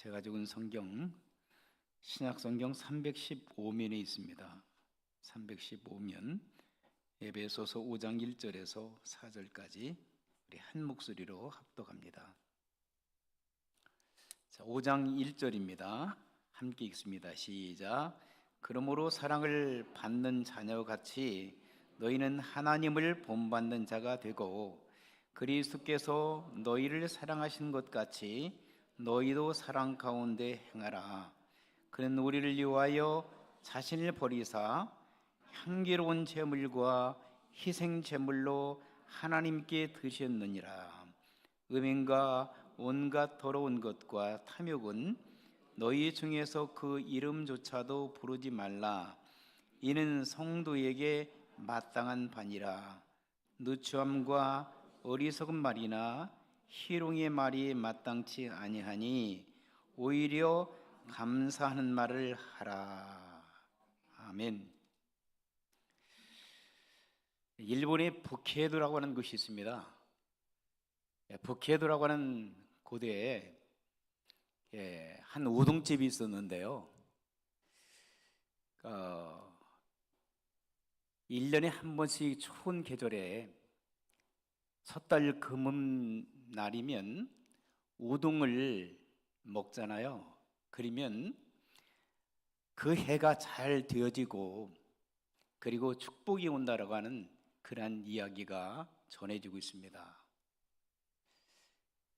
제가 적은 성경 신약 성경 315면에 있습니다. 315면 에베소서 5장 1절에서 4절까지 우리 한 목소리로 합독합니다. 자, 5장 1절입니다. 함께 읽습니다. 시작. 그러므로 사랑을 받는 자녀같이 너희는 하나님을 본받는 자가 되고 그리스도께서 너희를 사랑하신 것 같이 너희도 사랑 가운데 행하라. 그는 우리를 위하여 자신을 버리사 향기로운 제물과 희생 제물로 하나님께 드셨느니라. 음행과 온갖 더러운 것과 탐욕은 너희 중에서 그 이름조차도 부르지 말라. 이는 성도에게 마땅한 바니라. 누추함과 어리석은 말이나 희롱의 말이 마땅치 아니하니 오히려 감사하는 말을 하라. 아멘. 일본에 북해도라고 하는 곳이 있습니다. 북해도라고 하는 고대에 한 우동집이 있었는데요. 1년에 한 번씩 추운 계절에 섣달 금음 날이면 우동을 먹잖아요. 그러면 그 해가 잘 되어지고 그리고 축복이 온다라고 하는 그러한 이야기가 전해지고 있습니다.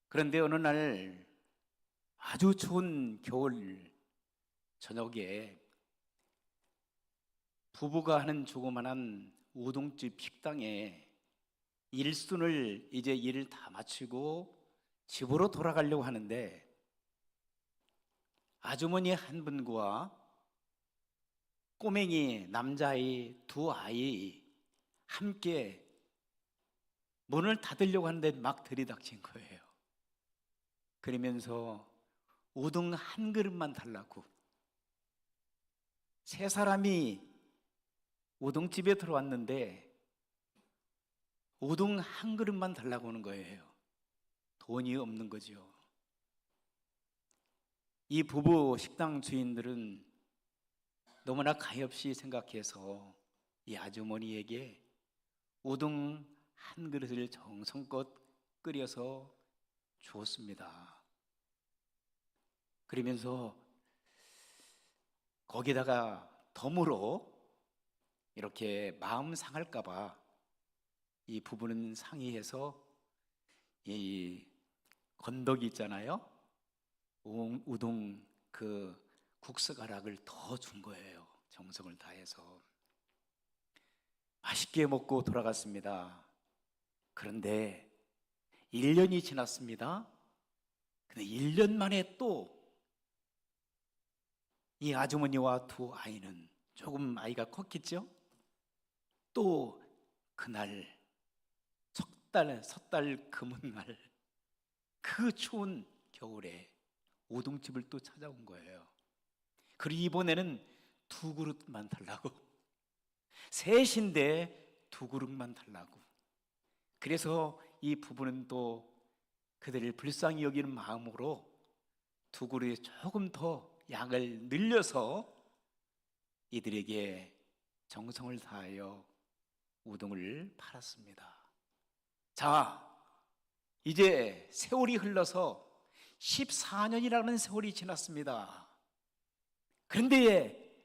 그런데 어느 날 아주 추운 겨울 저녁에 부부가 하는 조그만한 우동집 식당에 일순을 이제 일을 다 마치고 집으로 돌아가려고 하는데 아주머니 한 분과 꼬맹이 남자아이 두 아이 함께 문을 닫으려고 하는데 막 들이닥친 거예요. 그러면서 우동 한 그릇만 달라고. 세 사람이 우동집에 들어왔는데 우동 한 그릇만 달라고 하는 거예요. 돈이 없는 거죠. 이 부부 식당 주인들은 너무나 가엾이 생각해서 이 아주머니에게 우동 한 그릇을 정성껏 끓여서 주었습니다. 그러면서 거기다가 덤으로 이렇게 마음 상할까봐 이 부부는 상의해서 이 건더기 있잖아요. 우동 그 국수가락을 더 준 거예요. 정성을 다해서. 맛있게 먹고 돌아갔습니다. 그런데 1년이 지났습니다. 근데 1년 만에 또 이 아주머니와 두 아이는 조금 아이가 컸겠죠? 또 그날 섣달 금은날 그 추운 겨울에 우동집을 또 찾아온 거예요. 그리고 이번에는 두 그릇만 달라고. 셋인데 두 그릇만 달라고. 그래서 이 부부는 또 그들을 불쌍히 여기는 마음으로 두 그릇에 조금 더 양을 늘려서 이들에게 정성을 다하여 우동을 팔았습니다. 자, 이제 세월이 흘러서 14년이라는 세월이 지났습니다. 그런데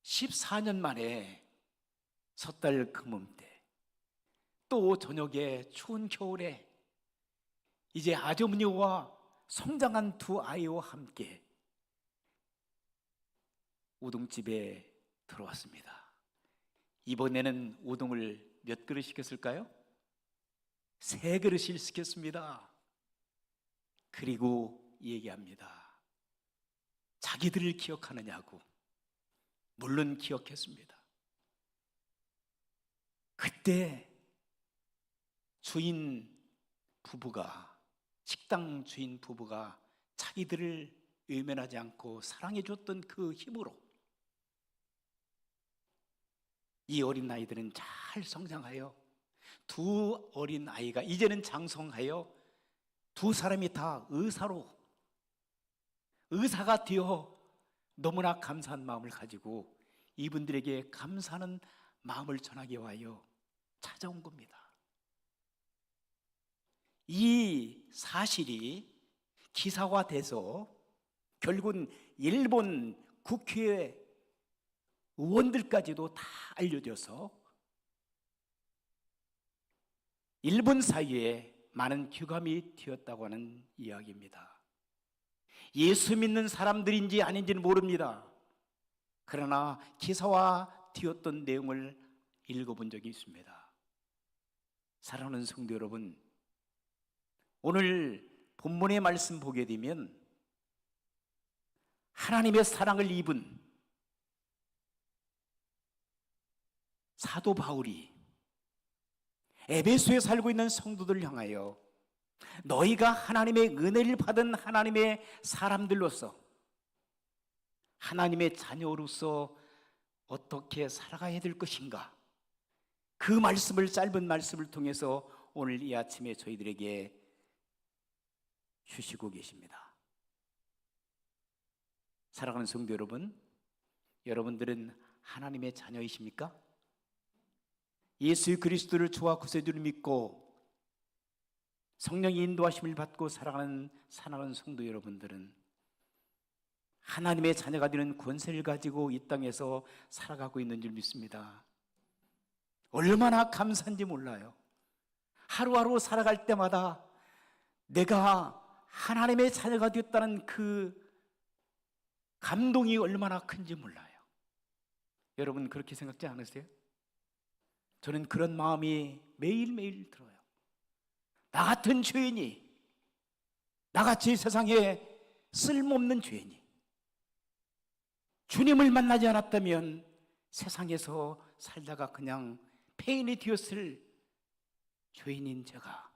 14년 만에 섣달 금음 때 또 저녁에 추운 겨울에 이제 아주머니와 성장한 두 아이와 함께 우동집에 들어왔습니다. 이번에는 우동을 몇 그릇 시켰을까요? 3그릇을 시켰습니다. 그리고 얘기합니다. 자기들을 기억하느냐고. 물론 기억했습니다. 그때 식당 주인 부부가 자기들을 외면하지 않고 사랑해 줬던 그 힘으로 이 어린 아이들은 잘 성장하여 두 어린 아이가 이제는 장성하여 두 사람이 다 의사로 의사가 되어 너무나 감사한 마음을 가지고 이분들에게 감사하는 마음을 전하기 위하여 찾아온 겁니다. 이 사실이 기사화돼서 결국은 일본 국회 의원들까지도 다 알려져서 일본 사회에 많은 교감이 되었다고 하는 이야기입니다. 예수 믿는 사람들인지 아닌지는 모릅니다. 그러나 기사화 되었던 내용을 읽어본 적이 있습니다. 사랑하는 성도 여러분, 오늘 본문의 말씀 보게 되면 하나님의 사랑을 입은 사도 바울이 에베소에 살고 있는 성도들을 향하여 너희가 하나님의 은혜를 받은 하나님의 사람들로서 하나님의 자녀로서 어떻게 살아가야 될 것인가, 그 말씀을, 짧은 말씀을 통해서 오늘 이 아침에 저희들에게 주시고 계십니다. 사랑하는 성도 여러분, 여러분들은 하나님의 자녀이십니까? 예수 그리스도를 주와 구세주를 믿고 성령의 인도하심을 받고 살아가는 사랑하는 성도 여러분들은 하나님의 자녀가 되는 권세를 가지고 이 땅에서 살아가고 있는 줄 믿습니다. 얼마나 감사한지 몰라요. 하루하루 살아갈 때마다 내가 하나님의 자녀가 되었다는 그 감동이 얼마나 큰지 몰라요. 여러분 그렇게 생각지 않으세요? 저는 그런 마음이 매일매일 들어요. 나 같은 죄인이, 나같이 세상에 쓸모없는 죄인이 주님을 만나지 않았다면 세상에서 살다가 그냥 폐인이 되었을 죄인인 제가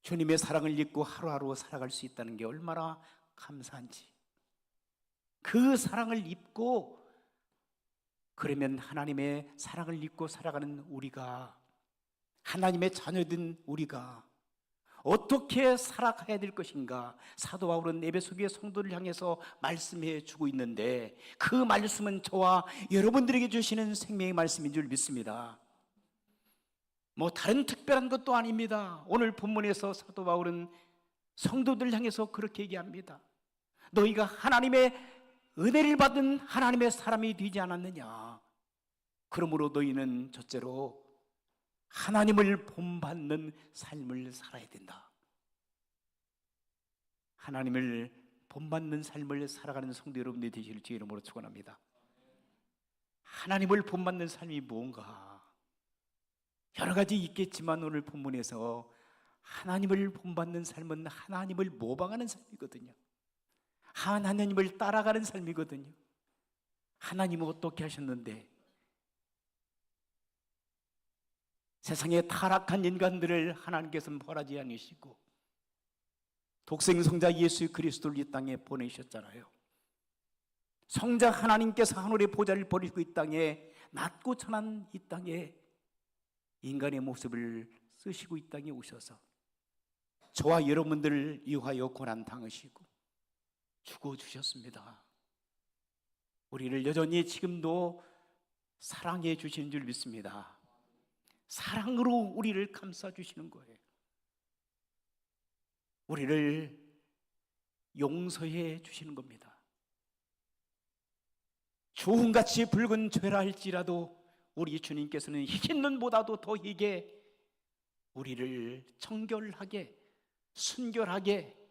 주님의 사랑을 잊고 하루하루 살아갈 수 있다는 게 얼마나 감사한지, 그 사랑을 입고 그러면 하나님의 사랑을 입고 살아가는 우리가, 하나님의 자녀된 우리가 어떻게 살아가야 될 것인가, 사도 바울은 에베소교회 성도를 향해서 말씀해 주고 있는데 그 말씀은 저와 여러분들에게 주시는 생명의 말씀인 줄 믿습니다. 뭐 다른 특별한 것도 아닙니다. 오늘 본문에서 사도 바울은 성도들 향해서 그렇게 얘기합니다. 너희가 하나님의 은혜를 받은 하나님의 사람이 되지 않았느냐. 그러므로 너희는 첫째로 하나님을 본받는 삶을 살아야 된다. 하나님을 본받는 삶을 살아가는 성도 여러분들이 되시길 주의 이름으로 축원합니다. 하나님을 본받는 삶이 뭔가 여러 가지 있겠지만 오늘 본문에서 하나님을 본받는 삶은 하나님을 모방하는 삶이거든요. 하나님을 따라가는 삶이거든요. 하나님은 어떻게 하셨는데 세상에 타락한 인간들을 하나님께서는 벌하지 않으시고 독생성자 예수 그리스도를 이 땅에 보내셨잖아요. 성자 하나님께서 하늘의 보좌를 버리고 이 땅에 낮고 천한 이 땅에 인간의 모습을 쓰시고 이 땅에 오셔서 저와 여러분들을 위하여 고난 당하시고 죽어주셨습니다. 우리를 여전히 지금도 사랑해 주시는 줄 믿습니다. 사랑으로 우리를 감싸주시는 거예요. 우리를 용서해 주시는 겁니다. 주홍같이 붉은 죄라 할지라도 우리 주님께서는 흰 눈보다도 더 희게 우리를 청결하게, 순결하게,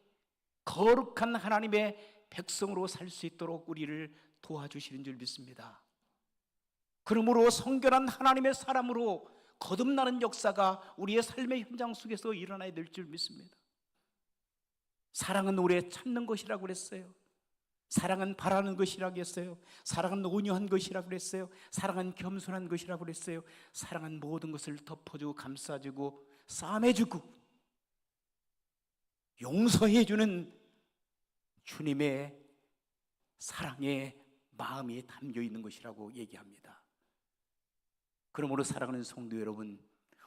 거룩한 하나님의 백성으로 살 수 있도록 우리를 도와주시는 줄 믿습니다. 그러므로 성결한 하나님의 사람으로 거듭나는 역사가 우리의 삶의 현장 속에서 일어나야 될 줄 믿습니다. 사랑은 오래 참는 것이라고 그랬어요. 사랑은 바라는 것이라고 했어요. 사랑은 온유한 것이라고 그랬어요. 사랑은 겸손한 것이라고 그랬어요. 사랑은 모든 것을 덮어주고 감싸주고 싸매주고 용서해주는 주님의 사랑의 마음이 담겨 있는 것이라고 얘기합니다. 그러므로 사랑하는 성도 여러분,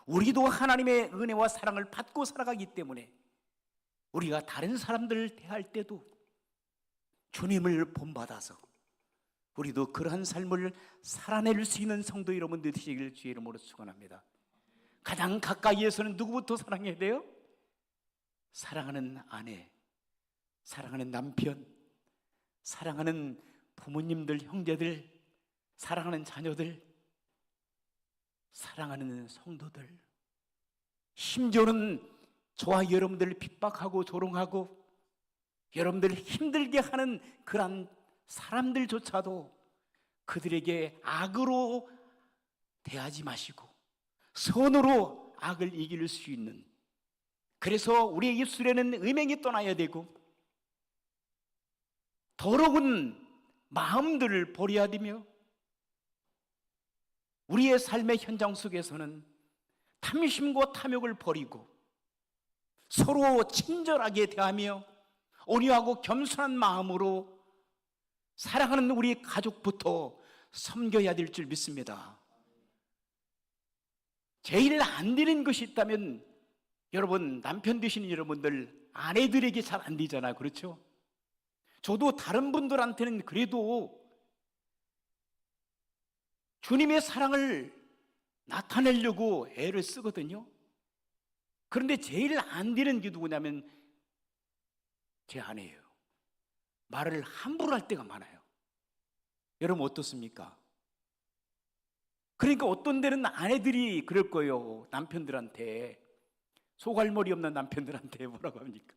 우리도 하나님의 은혜와 사랑을 받고 살아가기 때문에 우리가 다른 사람들을 대할 때도 주님을 본받아서 우리도 그러한 삶을 살아낼 수 있는 성도 여러분들 되시길 주의 이름으로 축원합니다. 가장 가까이에서는 누구부터 사랑해야 돼요? 사랑하는 아내, 사랑하는 남편, 사랑하는 부모님들, 형제들, 사랑하는 자녀들, 사랑하는 성도들, 심지어는 저와 여러분들을 핍박하고 조롱하고 여러분들을 힘들게 하는 그런 사람들조차도 그들에게 악으로 대하지 마시고 선으로 악을 이길 수 있는, 그래서 우리의 입술에는 음행이 떠나야 되고 더러운 마음들을 버려야 되며 우리의 삶의 현장 속에서는 탐심과 탐욕을 버리고 서로 친절하게 대하며 온유하고 겸손한 마음으로 사랑하는 우리 가족부터 섬겨야 될 줄 믿습니다. 제일 안 되는 것이 있다면 여러분, 남편 되시는 여러분들 아내들에게 잘 안 되잖아요. 그렇죠? 저도 다른 분들한테는 그래도 주님의 사랑을 나타내려고 애를 쓰거든요. 그런데 제일 안 되는 게 누구냐면 제 아내예요. 말을 함부로 할 때가 많아요. 여러분 어떻습니까? 그러니까 어떤 데는 아내들이 그럴 거예요. 남편들한테, 소갈머리 없는 남편들한테 뭐라고 합니까?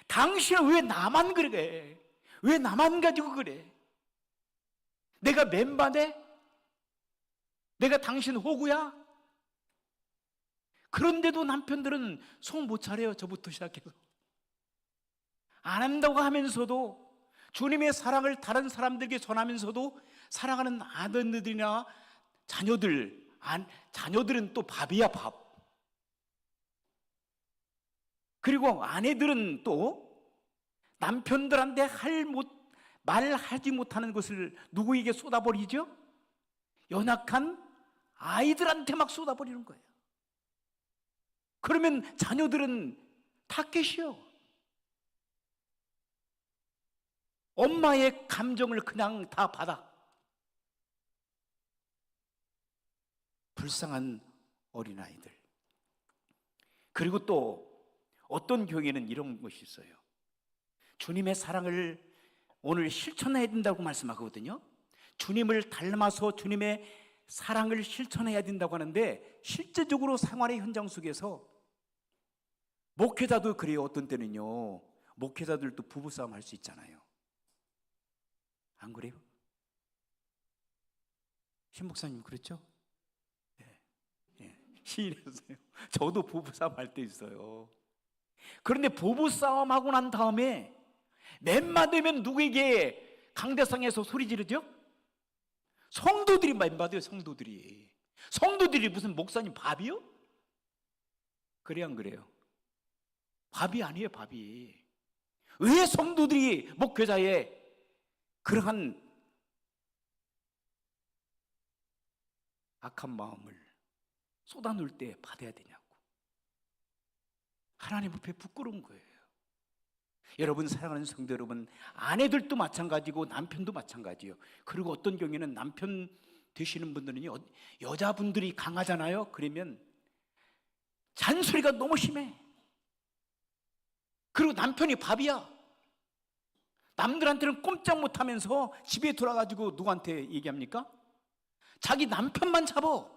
당신은 왜 나만 그래? 왜 나만 가지고 그래? 내가 맨반에? 내가 당신 호구야? 그런데도 남편들은 속 못 차려요. 저부터 시작해서 안 한다고 하면서도 주님의 사랑을 다른 사람들에게 전하면서도 사랑하는 아들들이나 자녀들은 또 밥이야 밥. 그리고 아내들은 또 남편들한테 말하지 못하는 것을 누구에게 쏟아버리죠? 연약한 아이들한테 막 쏟아버리는 거예요. 그러면 자녀들은 타겟이요. 엄마의 감정을 그냥 다 받아. 불쌍한 어린아이들. 그리고 또 어떤 교회는 이런 것이 있어요. 주님의 사랑을 오늘 실천해야 된다고 말씀하거든요. 주님을 닮아서 주님의 사랑을 실천해야 된다고 하는데 실제적으로 생활의 현장 속에서 목회자도 그래요. 어떤 때는요, 목회자들도 부부싸움 할 수 있잖아요. 안 그래요? 신 목사님 그렇죠? 시인했어요. 저도 부부싸움 할 때 있어요. 그런데 부부싸움하고 난 다음에 맨마되면 누구에게 강대상에서 소리 지르죠? 성도들이 맨마돼요. 성도들이 무슨 목사님 밥이요? 그래 안 그래요? 밥이 아니에요. 밥이. 왜 성도들이 목회자의 그러한 악한 마음을 쏟아놓을 때 받아야 되냐고. 하나님 앞에 부끄러운 거예요. 여러분, 사랑하는 성도 여러분, 아내들도 마찬가지고 남편도 마찬가지예요. 그리고 어떤 경우에는 남편 되시는 분들은요, 여자분들이 강하잖아요. 그러면 잔소리가 너무 심해. 그리고 남편이 밥이야. 남들한테는 꼼짝 못하면서 집에 돌아가지고 누구한테 얘기합니까? 자기 남편만 잡어.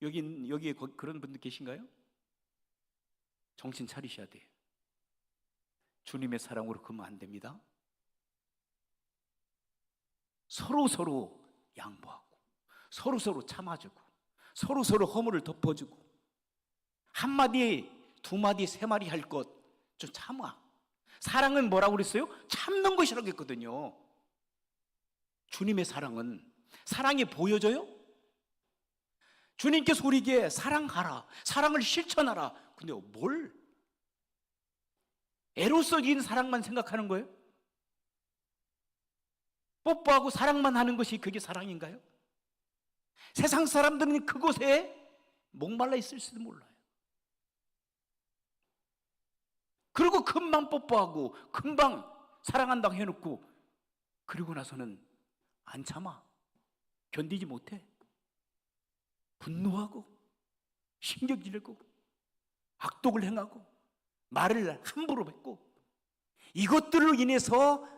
여기에 그런 분들 계신가요? 정신 차리셔야 돼요. 주님의 사랑으로 그러면 안 됩니다. 서로 양보하고 서로 참아주고 서로 허물을 덮어주고 한마디 두마디 세마디 할 것 좀 참아. 사랑은 뭐라고 그랬어요? 참는 것이라고 했거든요. 주님의 사랑이 보여져요? 주님께서 우리에게 사랑하라, 사랑을 실천하라. 근데 뭘? 에로서적인 사랑만 생각하는 거예요? 뽀뽀하고 사랑만 하는 것이 그게 사랑인가요? 세상 사람들은 그곳에 목말라 있을지도 몰라요. 그리고 금방 뽀뽀하고 금방 사랑한다고 해놓고 그리고 나서는 안 참아. 견디지 못해. 분노하고 신경질내고 악독을 행하고 말을 함부로 뱉고, 이것들로 인해서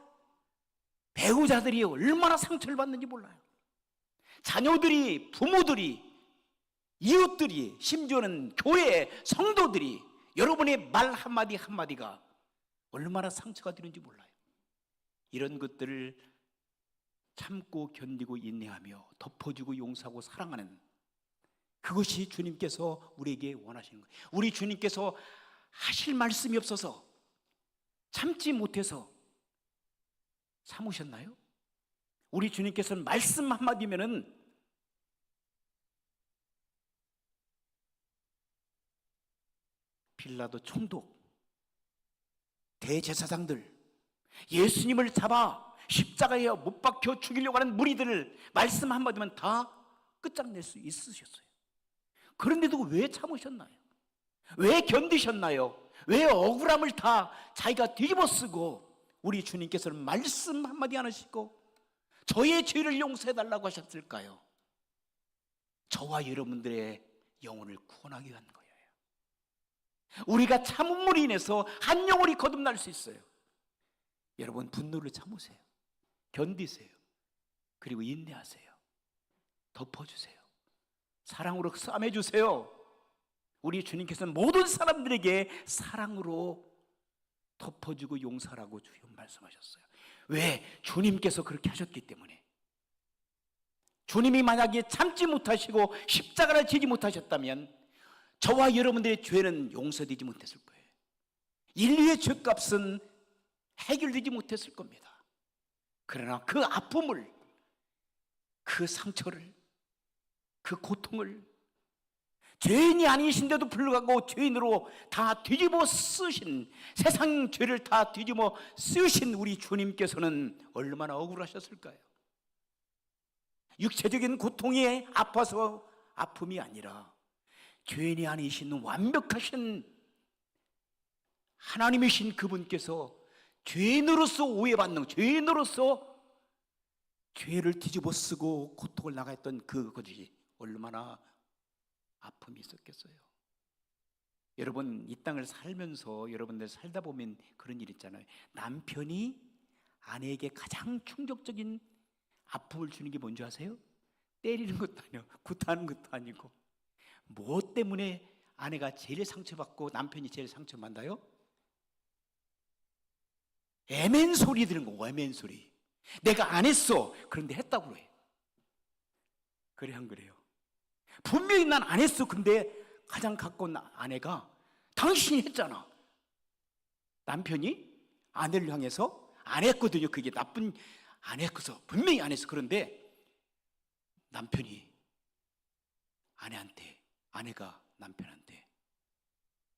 배우자들이 얼마나 상처를 받는지 몰라요. 자녀들이, 부모들이, 이웃들이, 심지어는 교회 성도들이 여러분의 말 한마디 한마디가 얼마나 상처가 되는지 몰라요. 이런 것들을 참고 견디고 인내하며 덮어주고 용서하고 사랑하는, 그것이 주님께서 우리에게 원하시는 거예요. 우리 주님께서 하실 말씀이 없어서 참지 못해서 참으셨나요? 우리 주님께서는 말씀 한마디면은 빌라도 총독, 대제사장들, 예수님을 잡아 십자가에 못 박혀 죽이려고 하는 무리들을 말씀 한마디면 다 끝장낼 수 있으셨어요. 그런데도 왜 참으셨나요? 왜 견디셨나요? 왜 억울함을 다 자기가 뒤집어 쓰고 우리 주님께서는 말씀 한마디 안 하시고 저의 죄를 용서해달라고 하셨을까요? 저와 여러분들의 영혼을 구원하기 위한 거예요. 우리가 참음으로 인해서 한 영혼이 거듭날 수 있어요. 여러분, 분노를 참으세요. 견디세요. 그리고 인내하세요. 덮어주세요. 사랑으로 싸매주세요. 우리 주님께서는 모든 사람들에게 사랑으로 덮어주고 용서하라고 주님 말씀하셨어요. 왜? 주님께서 그렇게 하셨기 때문에. 주님이 만약에 참지 못하시고 십자가를 지지 못하셨다면 저와 여러분들의 죄는 용서되지 못했을 거예요. 인류의 죄값은 해결되지 못했을 겁니다. 그러나 그 아픔을, 그 상처를, 그 고통을 죄인이 아니신데도 불구하고 죄인으로 다 뒤집어 쓰신, 세상 죄를 다 뒤집어 쓰신 우리 주님께서는 얼마나 억울하셨을까요? 육체적인 고통이 아파서 아픔이 아니라 죄인이 아니신 완벽하신 하나님이신 그분께서 죄인으로서 오해받는, 죄인으로서 죄를 뒤집어 쓰고 고통을 나가했던 그것이 얼마나 아픔이 있었겠어요. 여러분, 이 땅을 살면서 여러분들 살다 보면 그런 일 있잖아요. 남편이 아내에게 가장 충격적인 아픔을 주는 게 뭔지 아세요? 때리는 것도 아니고 구타하는 것도 아니고, 뭐 때문에 아내가 제일 상처받고 남편이 제일 상처받나요? 애맨 소리 들은 거, 애맨 소리. 내가 안 했어. 그런데 했다고 해. 그래, 안 그래요? 분명히 난 안 했어. 근데 가장 가까운 아내가 당신이 했잖아. 남편이 아내를 향해서 안 했거든요. 그게 나쁜, 안 했어서 분명히 안 했어. 그런데 남편이 아내한테, 아내가 남편한테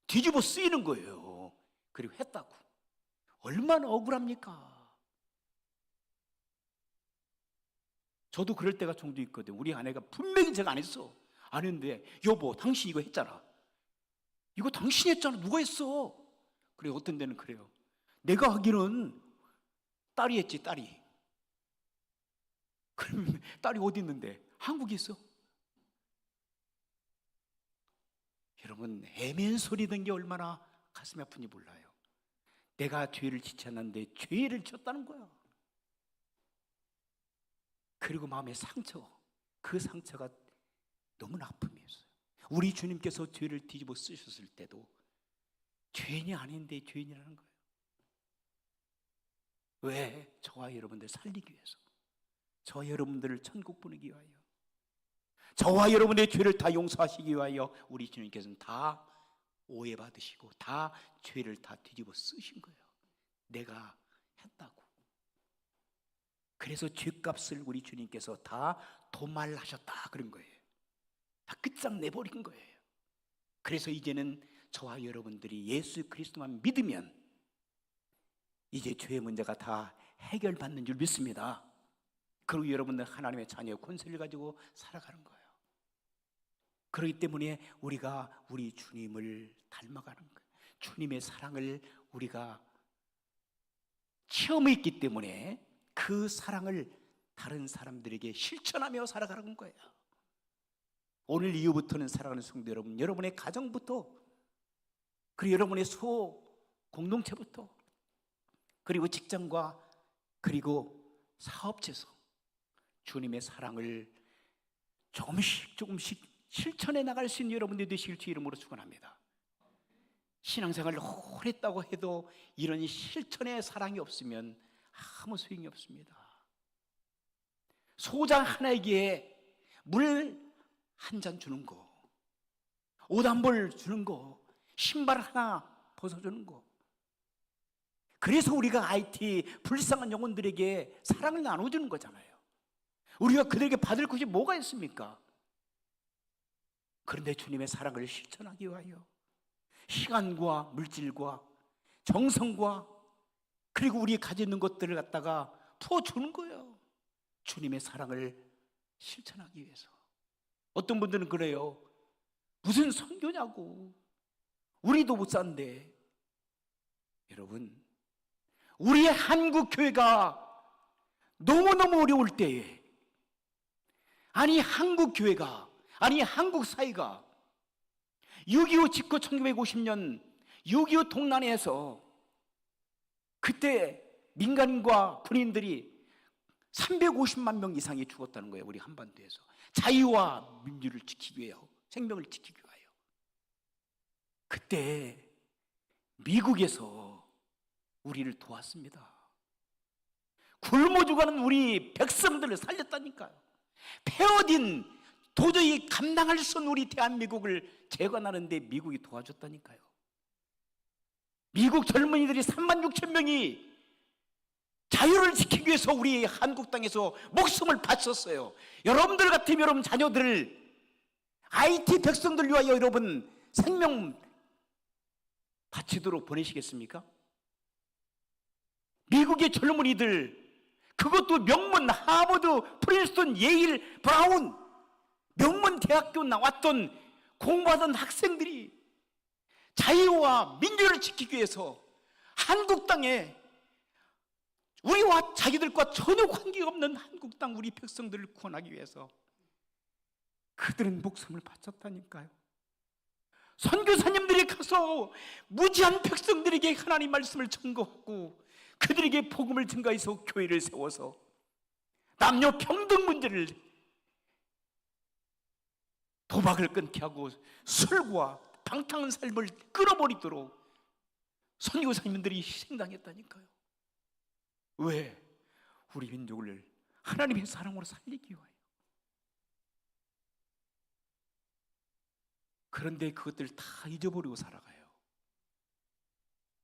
뒤집어 쓰이는 거예요. 그리고 했다고. 얼마나 억울합니까? 저도 그럴 때가 종종 있거든요. 우리 아내가 분명히 제가 안 했어. 안 했는데, 여보, 당신 이거 했잖아. 이거 당신이 했잖아. 누가 했어? 그래, 어떤 데는 그래요. 내가 하기는 딸이 했지, 딸이. 그럼 딸이 어디 있는데? 한국에 있어? 여러분, 애맨 소리 든 게 얼마나 가슴이 아픈지 몰라요. 내가 죄를 짓지 않았는데 죄를 졌다는 거야. 그리고 마음의 상처, 그 상처가 너무나 아픔이었어요. 우리 주님께서 죄를 뒤집어 쓰셨을 때도 죄인이 아닌데 죄인이라는 거예요. 왜? 저와 여러분들 살리기 위해서, 저와 여러분들을 천국 보내기 위하여, 저와 여러분의 죄를 다 용서하시기 위하여 우리 주님께서는 다 오해받으시고 다 죄를 다 뒤집어 쓰신 거예요. 내가 했다고. 그래서 죄값을 우리 주님께서 다 도말하셨다 그런 거예요. 다 끝장내버린 거예요. 그래서 이제는 저와 여러분들이 예수 그리스도만 믿으면 이제 죄의 문제가 다 해결받는 줄 믿습니다. 그리고 여러분들 하나님의 자녀의 권세를 가지고 살아가는 거예요. 그렇기 때문에 우리가 우리 주님을 닮아가는 거예요. 주님의 사랑을 우리가 시험이 있기 때문에 그 사랑을 다른 사람들에게 실천하며 살아가는 거예요. 오늘 이후부터는 사랑하는 성도 여러분, 여러분의 가정부터, 그리고 여러분의 소 공동체부터, 그리고 직장과 그리고 사업체에서 주님의 사랑을 조금씩 실천해 나갈 수 있는 여러분들이 되시길 주 이름으로 축원합니다. 신앙생활을 오래 했다고 해도 이런 실천의 사랑이 없으면 아무 소용이 없습니다. 소장 하나에게 물 한 잔 주는 거, 옷 한 벌 주는 거, 신발 하나 벗어주는 거. 그래서 우리가 IT 불쌍한 영혼들에게 사랑을 나눠주는 거잖아요. 우리가 그들에게 받을 것이 뭐가 있습니까? 그런데 주님의 사랑을 실천하기 위하여 시간과 물질과 정성과 그리고 우리 가지고 있는 것들을 갖다가 풀어주는 거예요. 주님의 사랑을 실천하기 위해서. 어떤 분들은 그래요. 무슨 선교냐고, 우리도 못 산대. 여러분, 우리 한국 교회가 너무너무 어려울 때에, 아니 한국 교회가, 아니 한국 사회가 6.25 직후 1950년 6.25 동란에서 그때 민간인과 군인들이 350만 명 이상이 죽었다는 거예요. 우리 한반도에서 자유와 민주를 지키기 위하여, 생명을 지키기 위하여. 그때 미국에서 우리를 도왔습니다. 굶어 죽어가는 우리 백성들을 살렸다니까요. 패어딘 도저히 감당할 수 없는 우리 대한민국을 재건하는데 미국이 도와줬다니까요. 미국 젊은이들이 36,000명이 자유를 지키기 위해서 우리 한국 땅에서 목숨을 바쳤어요. 여러분들 같으면 여러분 자녀들을 IT 백성들 위하여 여러분 생명 바치도록 보내시겠습니까? 미국의 젊은이들, 그것도 명문 하버드, 프린스턴, 예일, 브라운 명문 대학교 나왔던 공부하던 학생들이 자유와 민주를 지키기 위해서 한국 땅에 우리와 자기들과 전혀 관계가 없는 한국 땅 우리 백성들을 구원하기 위해서 그들은 목숨을 바쳤다니까요. 선교사님들이 가서 무지한 백성들에게 하나님 말씀을 전거하고 그들에게 복음을 증가해서 교회를 세워서 남녀 평등 문제를, 도박을 끊게 하고 술과 방탕한 삶을 끊어버리도록 선교사님들이 희생당했다니까요. 왜? 우리 민족을 하나님의 사랑으로 살리기 위하여. 그런데 그것들 다 잊어버리고 살아가요.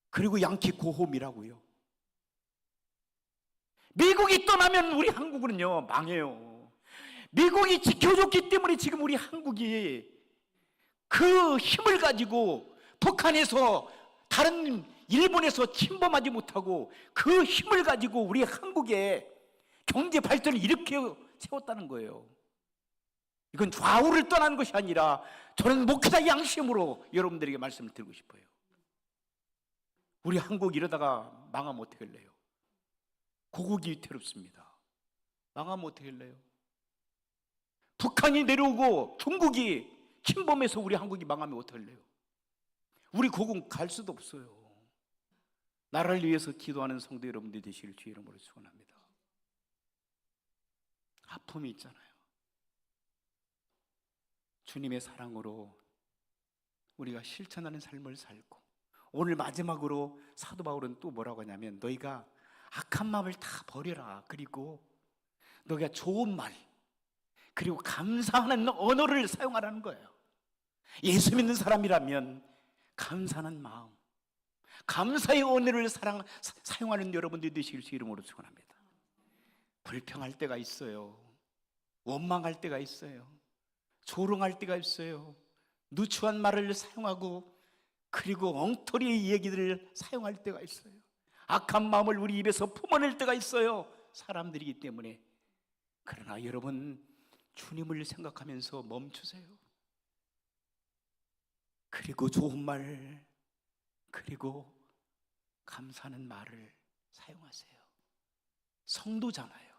그리고 양키 고홈이라고요. 미국이 떠나면 우리 한국은요 망해요. 미국이 지켜줬기 때문에 지금 우리 한국이 그 힘을 가지고 북한에서, 다른 일본에서 침범하지 못하고 그 힘을 가지고 우리 한국의 경제 발전을 일으켜 세웠다는 거예요. 이건 좌우를 떠나는 것이 아니라 저는 목회자 양심으로 여러분들에게 말씀을 드리고 싶어요. 우리 한국 이러다가 망하면 어떻게 할래요? 고국이 위태롭습니다. 망하면 어떻게 할래요? 북한이 내려오고 중국이 침범해서 우리 한국이 망하면 어떻게 할래요? 우리 고국 갈 수도 없어요. 나라를 위해서 기도하는 성도 여러분들이 되시길 주의 이름으로 축원합니다. 아픔이 있잖아요. 주님의 사랑으로 우리가 실천하는 삶을 살고, 오늘 마지막으로 사도 바울은 또 뭐라고 하냐면 너희가 악한 마음을 다 버려라. 그리고 너희가 좋은 말, 그리고 감사하는 언어를 사용하라는 거예요. 예수 믿는 사람이라면 감사하는 마음, 감사의 언어를 사용하는 여러분들이 되시길 주 이름으로 축원합니다. 불평할 때가 있어요. 원망할 때가 있어요. 조롱할 때가 있어요. 누추한 말을 사용하고 그리고 엉터리의 얘기들을 사용할 때가 있어요. 악한 마음을 우리 입에서 품어낼 때가 있어요. 사람들이기 때문에. 그러나 여러분 주님을 생각하면서 멈추세요. 그리고 좋은 말, 그리고 감사하는 말을 사용하세요. 성도잖아요.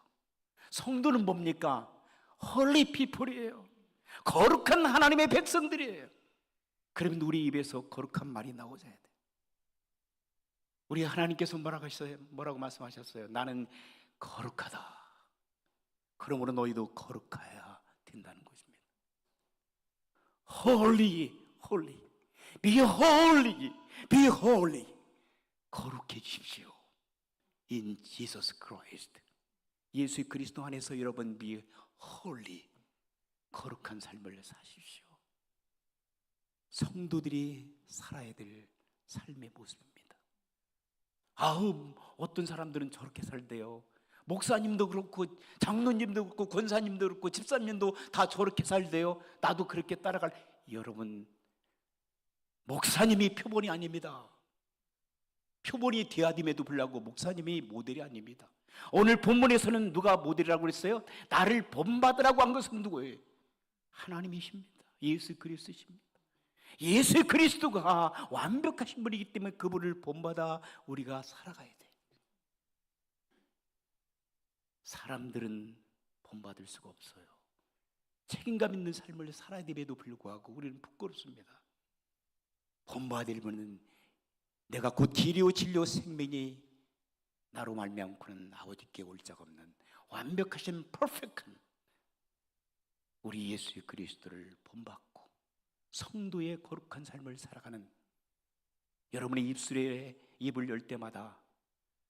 성도는 뭡니까? 홀리 피플이에요. 거룩한 하나님의 백성들이에요. 그러면 우리 입에서 거룩한 말이 나오셔야 돼. 우리 하나님께서 뭐라고 말씀하셨어요? 나는 거룩하다. 그러므로 너희도 거룩해야 된다는 것입니다. Holy, holy, be holy, be holy. 거룩해지십시오. In Jesus Christ. 예수 그리스도 안에서 여러분 be holy, 거룩한 삶을 사십시오. 성도들이 살아야 될 삶의 모습입니다. 어떤 사람들은 저렇게 살대요. 목사님도 그렇고 장로님도 그렇고 권사님도 그렇고 집사님도 다 저렇게 살대요. 나도 그렇게 따라갈. 여러분, 목사님이 표본이 아닙니다. 표본이 돼야 됨에도 불구하고 목사님이 모델이 아닙니다. 오늘 본문에서는 누가 모델이라고 그랬어요? 나를 본받으라고 한 것은 누구예요? 하나님이십니다. 예수 그리스도십니다. 예수 그리스도가 완벽하신 분이기 때문에 그분을 본받아 우리가 살아가야 돼. 사람들은 본받을 수가 없어요. 책임감 있는 삶을 살아야 됨에도 불구하고 우리는 부끄럽습니다. 본받으려면 내가 곧 길이요 진리요 생명이 나로 말미암고는 아버지께 올 자가 없는 완벽하신 퍼펙트한 우리 예수 그리스도를 본받고 성도의 거룩한 삶을 살아가는 여러분의 입술에 입을 열 때마다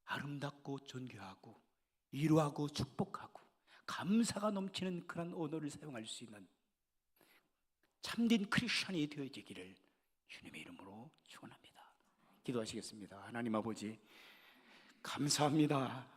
아름답고 존귀하고 위로하고 축복하고 감사가 넘치는 그런 언어를 사용할 수 있는 참된 크리스천이 되어지기를 주님의 이름으로 축원합니다. 기도하시겠습니다. 하나님 아버지, 감사합니다.